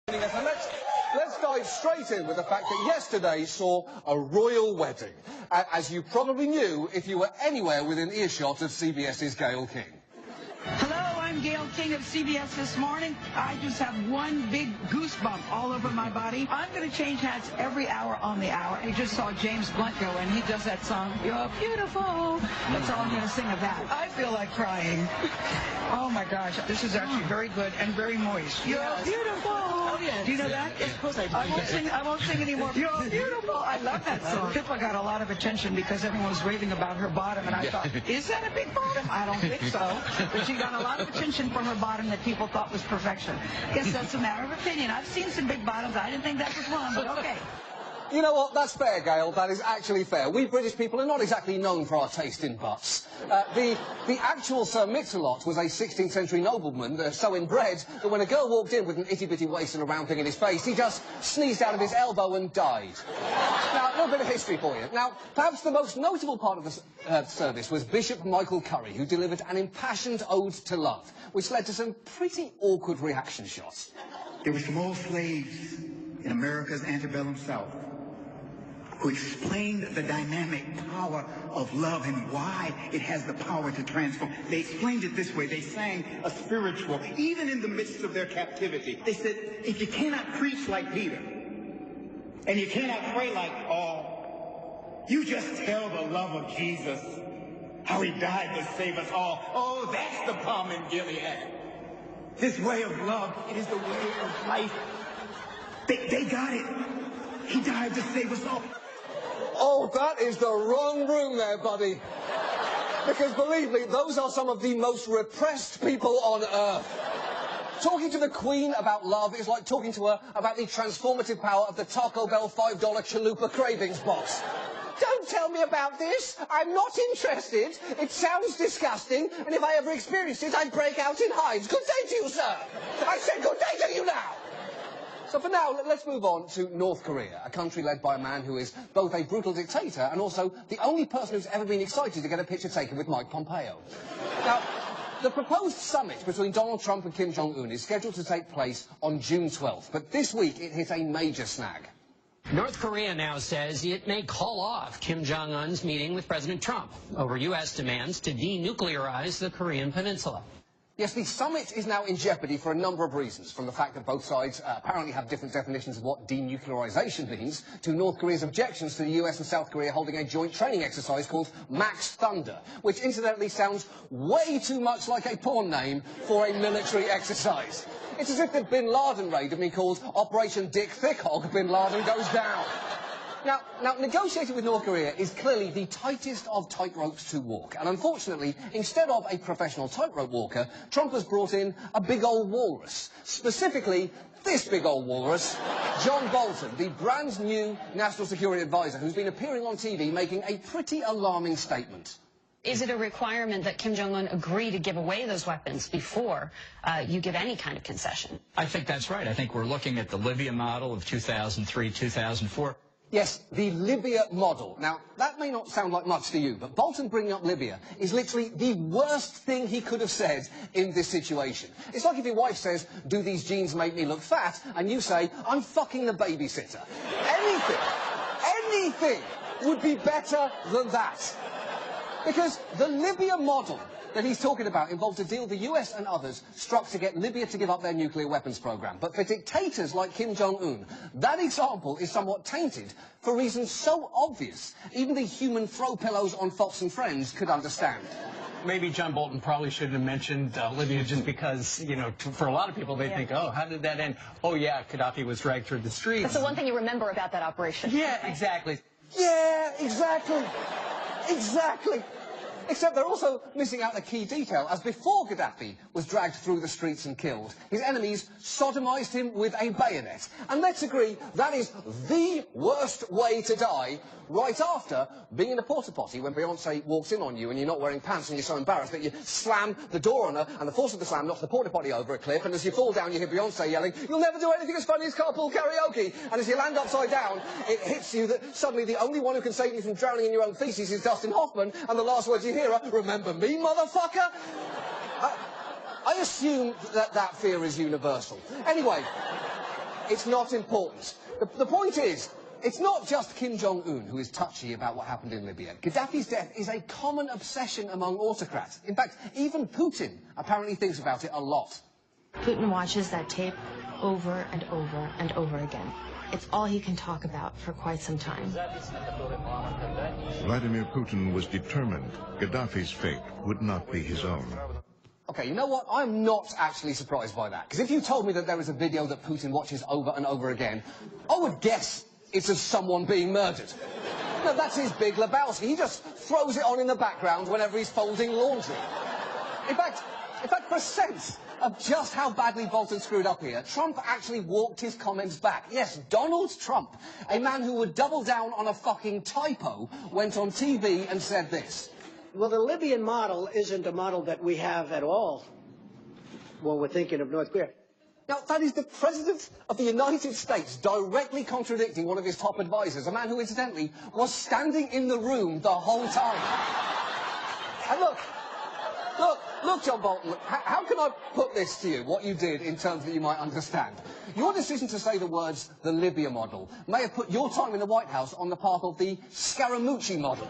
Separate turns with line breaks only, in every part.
And let's dive straight in with the fact that yesterday saw a royal wedding, as you probably knew if you were anywhere within earshot of CBS's Gayle King.
Hello, I'm Gayle King of CBS This Morning. I just have one big goosebump all over my body. I'm going to change hats every hour on the hour. You just saw James Blunt go, and he does that song, "You're Beautiful." That's all I'm going to sing of that. I feel like crying. Oh, my gosh. This is actually very good and very moist. You're beautiful. Oh, yes. Do you know that? Yes, of course I do. I won't sing anymore. You're beautiful. I love that song. Pippa got a lot of attention because everyone was raving about her bottom, and I thought, is that a big bottom? I don't think so. But she got a lot of attention from her bottom that people thought was perfection. Guess that's a matter of opinion. I've seen some big bottoms. I didn't think that was one, but okay.
You know what? That's fair, Gayle. That is actually fair. We British people are not exactly known for our taste in butts. The actual Sir Mix-a-Lot was a 16th century nobleman, so inbred that when a girl walked in with an itty-bitty waist and a round thing in his face, he just sneezed out of his elbow and died. Now, a little bit of history for you. Now, perhaps the most notable part of the service was Bishop Michael Curry, who delivered an impassioned ode to love, which led to some pretty awkward reaction shots.
There were some old slaves in America's antebellum South who explained the dynamic power of love and why it has the power to transform. They explained it this way. They sang a spiritual, even in the midst of their captivity. They said, if you cannot preach like Peter, and you cannot pray like Paul, you just tell the love of Jesus, how he died to save us all. Oh, that's the balm in Gilead. This way of love, it is the way of life. They got it. He died to save us all.
Oh, that is the wrong room there, buddy. Because believe me, those are some of the most repressed people on earth. Talking to the Queen about love is like talking to her about the transformative power of the Taco Bell $5 Chalupa Cravings box. Don't tell me about this. I'm not interested. It sounds disgusting, and if I ever experienced it, I'd break out in hives. Good day to you, sir. I said good day to you now. So for now, let's move on to North Korea, a country led by a man who is both a brutal dictator and also the only person who's ever been excited to get a picture taken with Mike Pompeo. Now, the proposed summit between Donald Trump and Kim Jong-un is scheduled to take place on June 12th, but this week it hit a major snag.
North Korea now says it may call off Kim Jong-un's meeting with President Trump over U.S. demands to denuclearize the Korean peninsula.
Yes, the summit is now in jeopardy for a number of reasons, from the fact that both sides apparently have different definitions of what denuclearization means, to North Korea's objections to the US and South Korea holding a joint training exercise called Max Thunder, which incidentally sounds way too much like a porn name for a military exercise. It's as if the Bin Laden raid had been called Operation Dick Thick Hog Bin Laden Goes Down. Now, negotiating with North Korea is clearly the tightest of tightropes to walk. And unfortunately, instead of a professional tightrope walker, Trump has brought in a big old walrus. Specifically, this big old walrus, John Bolton, the brand new National Security Advisor, who's been appearing on TV making a pretty alarming statement.
Is it a requirement that Kim Jong-un agree to give away those weapons before you give any kind of concession?
I think that's right. I think we're looking at the Libya model of 2003, 2004.
Yes, the Libya model. Now, that may not sound like much to you, but Bolton bringing up Libya is literally the worst thing he could have said in this situation. It's like if your wife says, do these jeans make me look fat? And you say, I'm fucking the babysitter. Anything would be better than that. Because the Libya model that he's talking about involved a deal the US and others struck to get Libya to give up their nuclear weapons program. But for dictators like Kim Jong-un, that example is somewhat tainted for reasons so obvious, even the human throw pillows on Fox and Friends could understand.
Maybe John Bolton probably shouldn't have mentioned Libya just because, you know, for a lot of people, they think, oh, how did that end? Oh, yeah, Gaddafi was dragged through the streets.
That's the one thing you remember about that operation.
Yeah, exactly.
Yeah, exactly. Exactly. Except they're also missing out a key detail, as before Gaddafi was dragged through the streets and killed, his enemies sodomized him with a bayonet. And let's agree, that is the worst way to die, right after being in a porta-potty when Beyonce walks in on you and you're not wearing pants and you're so embarrassed that you slam the door on her, and the force of the slam knocks the porta-potty over a cliff, and as you fall down you hear Beyonce yelling, you'll never do anything as funny as carpool karaoke, and as you land upside down, it hits you that suddenly the only one who can save you from drowning in your own feces is Dustin Hoffman, and the last words you hear are, remember me, motherfucker? I assume that that fear is universal. Anyway, It's not important. The point is, it's not just Kim Jong-un who is touchy about what happened in Libya. Gaddafi's death is a common obsession among autocrats. In fact, even Putin apparently thinks about it a lot.
Putin watches that tape over and over and over again. It's all he can talk about for quite some time.
Vladimir Putin was determined Gaddafi's fate would not be his own.
Okay, you know what? I'm not actually surprised by that. Because if you told me that there is a video that Putin watches over and over again, I would guess it's of someone being murdered. No, that's his big Lebowski. He just throws it on in the background whenever he's folding laundry. In fact, for a sense of just how badly Bolton screwed up here, Trump actually walked his comments back. Yes, Donald Trump, a man who would double down on a fucking typo, went on TV and said this.
Well, the Libyan model isn't a model that we have at all when we're thinking of North Korea.
Now, that is the President of the United States directly contradicting one of his top advisors, a man who, incidentally, was standing in the room the whole time. And look, John Bolton, how can I put this to you, what you did, in terms that you might understand? Your decision to say the words, the Libya model, may have put your time in the White House on the path of the Scaramucci model.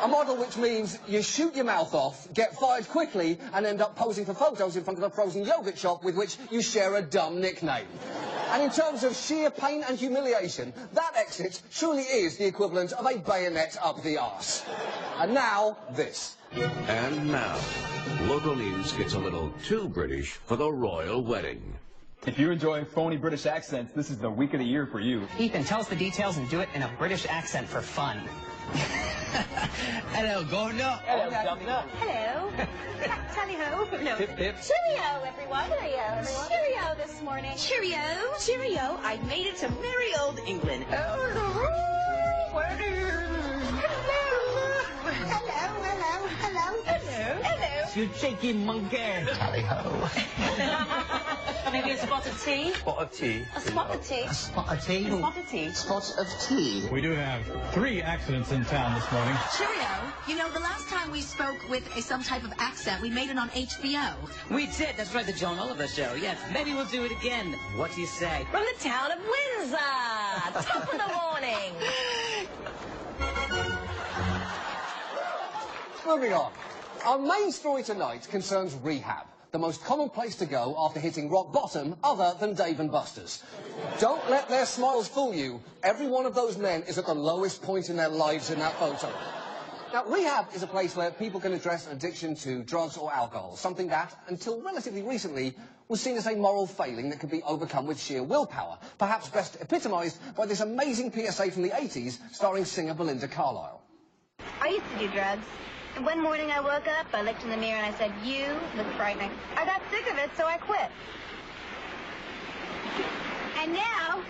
A model which means you shoot your mouth off, get fired quickly, and end up posing for photos in front of a frozen yogurt shop with which you share a dumb nickname. And in terms of sheer pain and humiliation, that exit truly is the equivalent of a bayonet up the arse. And now, this.
And now, local news gets a little too British for the royal wedding.
If you enjoy phony British accents, this is the week of the year for you.
Ethan, tell us the details and do it in a British accent for fun.
Hello, Governor.
Hello, Governor.
Hello. Tally-ho. No.
Pip, pip.
Cheerio, everyone. Cheerio, everyone. Cheerio this morning. Cheerio. Cheerio. I made it to merry old England. Hello.
You cheeky monkey. Tally-ho.
Maybe a spot of tea?
Spot of tea.
A spot of tea.
A spot of tea.
A spot of tea.
Spot of tea.
We do have 3 accidents in town this morning.
Cheerio. You know, the last time we spoke with some type of accent, we made it on HBO.
We did. That's right, the John Oliver show. Yes, maybe we'll do it again. What do you say?
From the town of Windsor. Top of the morning.
Moving on. Our main story tonight concerns rehab, the most common place to go after hitting rock bottom other than Dave & Buster's. Don't let their smiles fool you. Every one of those men is at the lowest point in their lives in that photo. Now, rehab is a place where people can address addiction to drugs or alcohol, something that, until relatively recently, was seen as a moral failing that could be overcome with sheer willpower, perhaps best epitomised by this amazing PSA from the 80s starring singer Belinda Carlisle.
I used to do drugs. And one morning I woke up, I looked in the mirror and I said, "You look frightening." I got sick of it, so I quit. And now,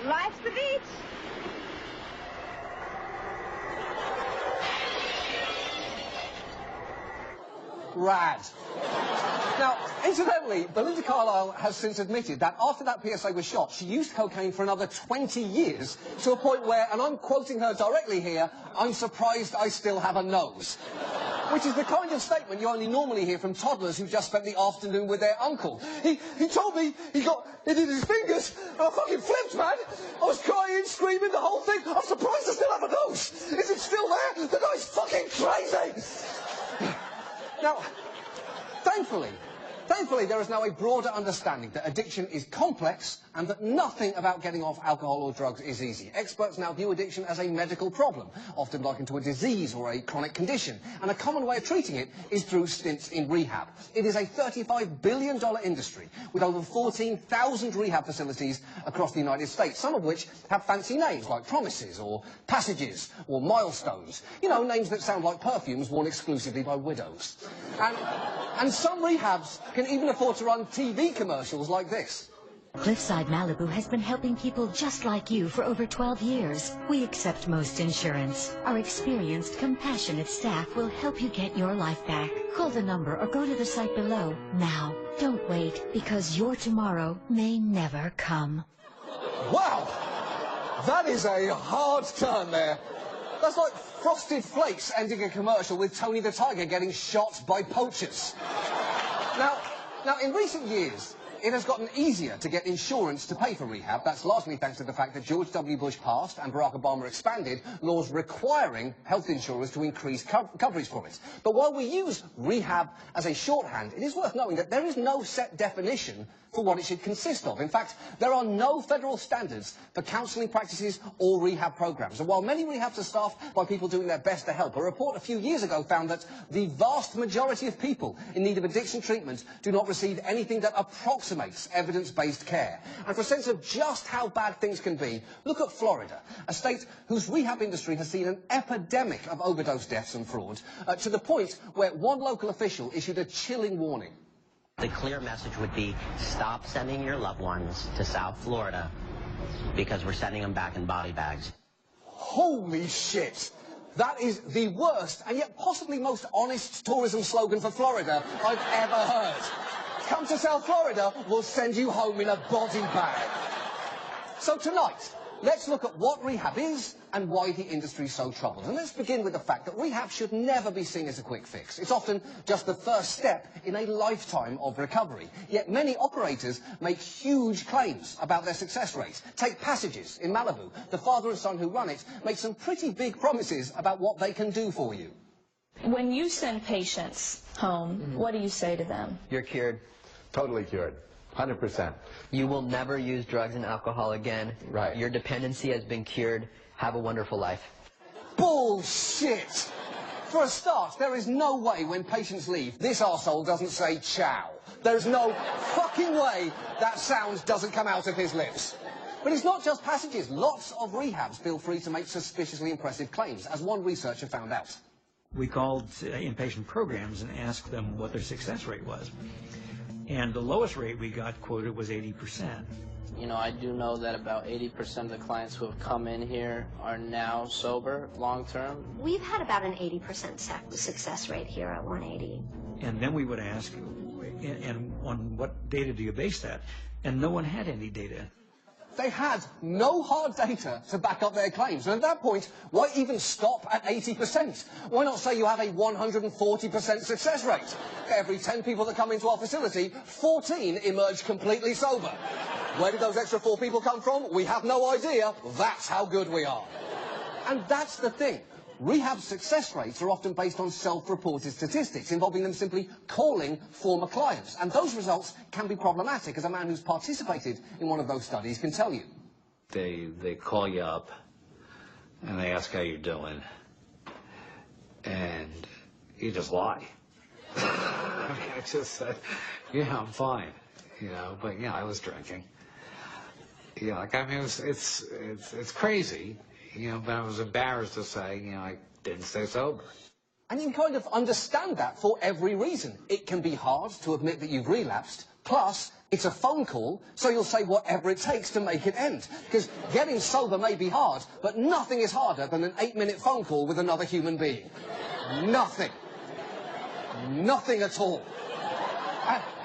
life's the beach.
Rad. Now, incidentally, Belinda Carlisle has since admitted that after that PSA was shot, she used cocaine for another 20 years, to a point where, and I'm quoting her directly here, "I'm surprised I still have a nose." Which is the kind of statement you only normally hear from toddlers who just spent the afternoon with their uncle. He told me he got it in his fingers, and I fucking flipped, man. I was crying, screaming, the whole thing. I'm surprised I still have a nose. Is it still there? The guy's fucking crazy. Now, thankfully, there is now a broader understanding that addiction is complex and that nothing about getting off alcohol or drugs is easy. Experts now view addiction as a medical problem, often likened to a disease or a chronic condition, and a common way of treating it is through stints in rehab. It is a $35 billion industry with over 14,000 rehab facilities across the United States, some of which have fancy names like Promises or Passages or Milestones. You know, names that sound like perfumes worn exclusively by widows. And some rehabs can even afford to run TV commercials like this.
Cliffside Malibu has been helping people just like you for over 12 years. We accept most insurance. Our experienced, compassionate staff will help you get your life back. Call the number or go to the site below. Now, don't wait, because your tomorrow may never come.
Wow! That is a hard turn there. That's like Frosted Flakes ending a commercial with Tony the Tiger getting shot by poachers. Now, in recent years, It has gotten easier to get insurance to pay for rehab. That's largely thanks to the fact that George W. Bush passed and Barack Obama expanded laws requiring health insurers to increase coverage for it. But while we use rehab as a shorthand, it is worth knowing that there is no set definition for what it should consist of. In fact, there are no federal standards for counselling practices or rehab programs. And while many rehabs are staffed by people doing their best to help, a report a few years ago found that the vast majority of people in need of addiction treatment do not receive anything that approximates evidence-based care. And for a sense of just how bad things can be, look at Florida, a state whose rehab industry has seen an epidemic of overdose deaths and fraud, to the point where one local official issued a chilling warning.
The clear message would be, stop sending your loved ones to South Florida because we're sending them back in body bags.
Holy shit! That is the worst and yet possibly most honest tourism slogan for Florida I've ever heard. Come to South Florida, we'll send you home in a body bag. So tonight, let's look at what rehab is and why the industry is so troubled. And let's begin with the fact that rehab should never be seen as a quick fix. It's often just the first step in a lifetime of recovery. Yet many operators make huge claims about their success rate. Take Passages in Malibu. The father and son who run it make some pretty big promises about what they can do for you.
When you send patients home, what do you say to them?
You're cured. Totally cured. 100%.
You will never use drugs and alcohol again.
Right.
Your dependency has been cured. Have a wonderful life.
Bullshit! For a start, there is no way when patients leave, this arsehole doesn't say ciao. There's no fucking way that sound doesn't come out of his lips. But it's not just Passages. Lots of rehabs feel free to make suspiciously impressive claims, as one researcher found out.
We called inpatient programs and asked them what their success rate was. And the lowest rate we got quoted was 80%.
You know, I do know that about 80% of the clients who have come in here are now sober long term.
We've had about an 80% success rate here at 180.
And then we would ask, and on what data do you base that? And no one had any data.
They had no hard data to back up their claims. And at that point, why even stop at 80%? Why not say you have a 140% success rate? Every 10 people that come into our facility, 14 emerge completely sober. Where did those extra 4 people come from? We have no idea. That's how good we are. And that's the thing. Rehab success rates are often based on self-reported statistics, involving them simply calling former clients. And those results can be problematic, as a man who's participated in one of those studies can tell you.
They call you up, and they ask how you're doing, and you just lie. I mean, I just said, yeah, I'm fine, you know, but yeah, I was drinking. Yeah, like, I mean, it's crazy. You know, but I was embarrassed to say, you know, I didn't stay sober.
And you can kind of understand that for every reason. It can be hard to admit that you've relapsed, plus it's a phone call, so you'll say whatever it takes to make it end. Because getting sober may be hard, but nothing is harder than an 8-minute phone call with another human being. Nothing. Nothing at all.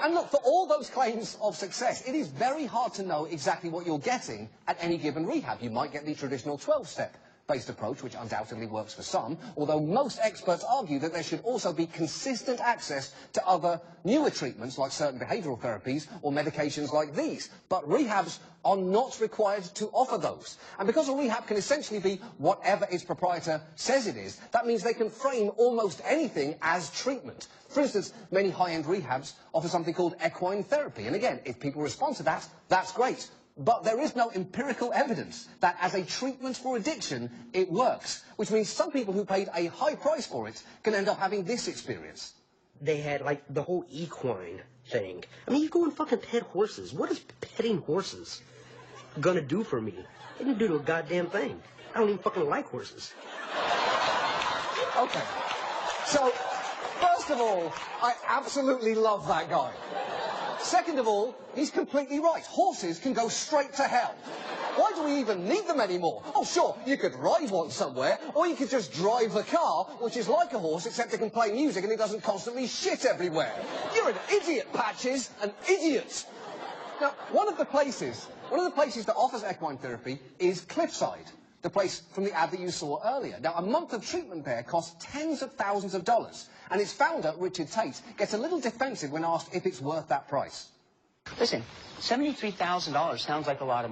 And look, for all those claims of success, it is very hard to know exactly what you're getting at any given rehab. You might get the traditional 12-step based approach, which undoubtedly works for some, although most experts argue that there should also be consistent access to other newer treatments like certain behavioural therapies or medications like these. But rehabs are not required to offer those. And because a rehab can essentially be whatever its proprietor says it is, that means they can frame almost anything as treatment. For instance, many high-end rehabs offer something called equine therapy. And again, if people respond to that, that's great. But there is no empirical evidence that as a treatment for addiction, it works. Which means some people who paid a high price for it can end up having this experience.
They had, like, the whole equine thing. I mean, you go and fucking pet horses. What is petting horses gonna do for me? It didn't do a goddamn thing. I don't even fucking like horses.
Okay. So, first of all, I absolutely love that guy. Second of all, he's completely right. Horses can go straight to hell. Why do we even need them anymore? Oh, sure, you could ride one somewhere, or you could just drive the car, which is like a horse, except it can play music and it doesn't constantly shit everywhere. You're an idiot, Patches, an idiot. Now, one of the places that offers equine therapy is Cliffside, the place from the ad that you saw earlier. Now, a month of treatment there costs tens of thousands of dollars, and its founder, Richard Tate, gets a little defensive when asked if it's worth that price.
Listen, $73,000 sounds like a lot of money.